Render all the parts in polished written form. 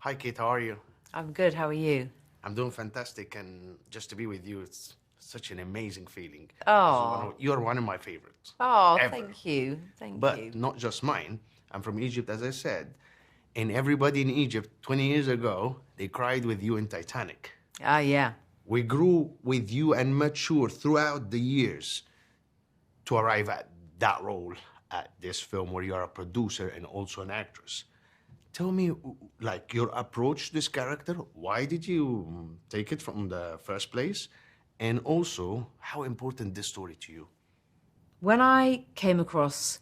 Hi, Kate, how are you? I'm good, how are you? I'm doing fantastic, and just to be with you, it's such an amazing feeling. Oh, You're one of my favorites, oh, ever. thank you, thank But you. not just mine. I'm from Egypt, as I said. And everybody in Egypt, 20 years ago, they cried with you in Titanic. Ah, yeah. We grew with you and matured throughout the years to arrive at that role at this film where you are a producer and also an actress. Tell me, like, your approach to this character. Why did you take it from the first place? And also, how important this story to you? When I came across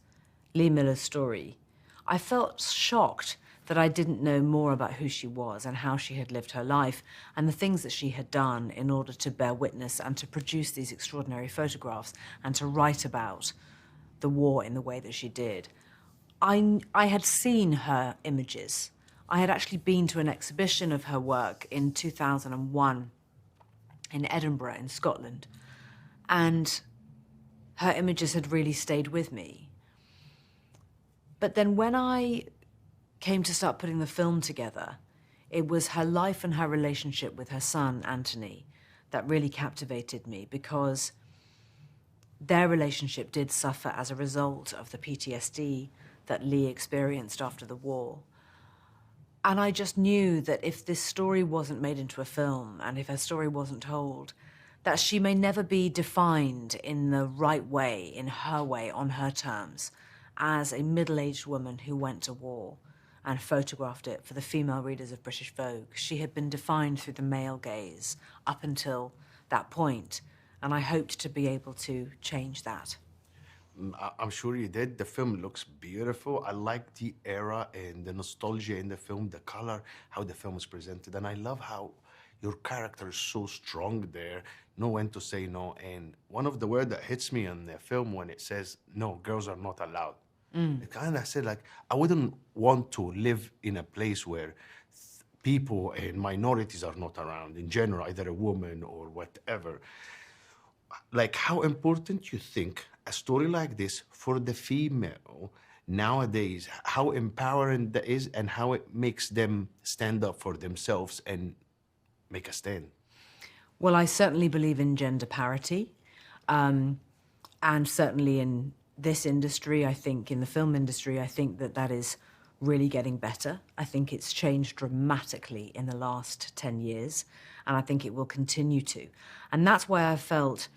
Lee Miller's story, I felt shocked that I didn't know more about who she was and how she had lived her life and the things that she had done in order to bear witness and to produce these extraordinary photographs and to write about the war in the way that she did. I had seen her images. I had actually been to an exhibition of her work in 2001 in Edinburgh, in Scotland, and her images had really stayed with me. But then when I came to start putting the film together, it was her life and her relationship with her son, Anthony, that really captivated me because their relationship did suffer as a result of the PTSD that Lee experienced after the war. And I just knew that if this story wasn't made into a film and if her story wasn't told, that she may never be defined in the right way, in her way, on her terms, as a middle-aged woman who went to war and photographed it for the female readers of British Vogue. She had been defined through the male gaze up until that point, and I hoped to be able to change that. I'm sure you did. The film looks beautiful. I like the era and the nostalgia in the film, the color, how the film is presented. And I love how your character is so strong there, know when to say no. And one of the words that hits me in the film when it says, no, girls are not allowed. It kind of said, like, I wouldn't want to live in a place where people and minorities are not around in general, either a woman or whatever. Like, how important you think a story like this for the female nowadays, how empowering that is and how it makes them stand up for themselves and make a stand? Well, I certainly believe in gender parity. And certainly in this industry, I think, in the film industry, I think that that is really getting better. I think it's changed dramatically in the last 10 years, and I think it will continue to. And that's why I felt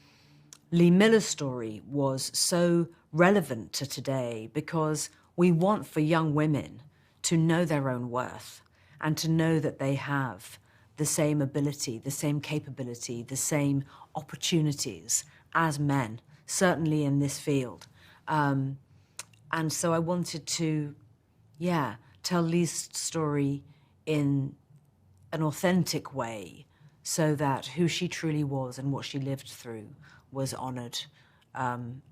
Lee Miller's story was so relevant to today, because we want for young women to know their own worth and to know that they have the same ability, the same capability, the same opportunities as men, certainly in this field. And so I wanted to, tell Lee's story in an authentic way so that who she truly was and what she lived through was honored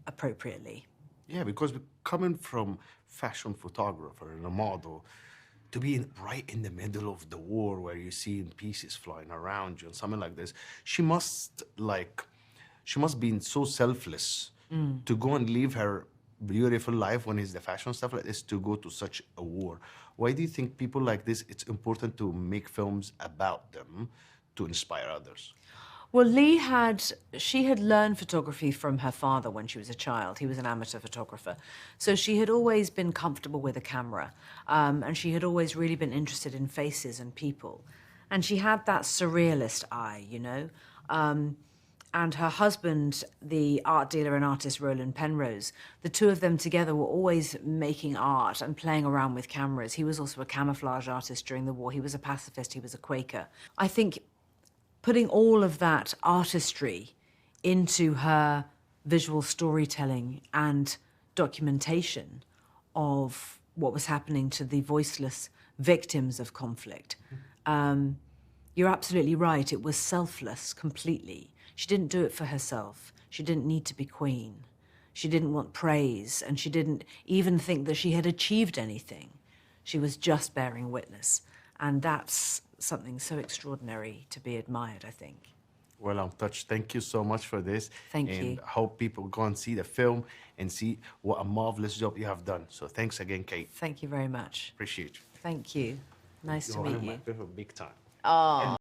appropriately. Yeah, because coming from fashion photographer and a model to be right in the middle of the war where you see pieces flying around you and something like this, she must be so selfless to go and leave her beautiful life when it's the fashion stuff like this to go to such a war. Why do you think people like this, it's important to make films about them to inspire others? Well, she had learned photography from her father when she was a child. He was an amateur photographer. So she had always been comfortable with a camera, and she had always really been interested in faces and people. And she had that surrealist eye, you know? And her husband, the art dealer and artist Roland Penrose, the two of them together were always making art and playing around with cameras. He was also a camouflage artist during the war. He was a pacifist. He was a Quaker. I think putting all of that artistry into her visual storytelling and documentation of what was happening to the voiceless victims of conflict. You're absolutely right, it was selfless completely. She didn't do it for herself. She didn't need to be queen. She didn't want praise, and she didn't even think that she had achieved anything. She was just bearing witness. And that's something so extraordinary to be admired, I think. Well, I'm touched. Thank you so much for this. Thank and you. hope people go and see the film and see what a marvelous job you have done. So thanks again, Kate. Thank you very much. Appreciate you. Thank you. Nice to You're meet one of my you. favorite big time. Oh.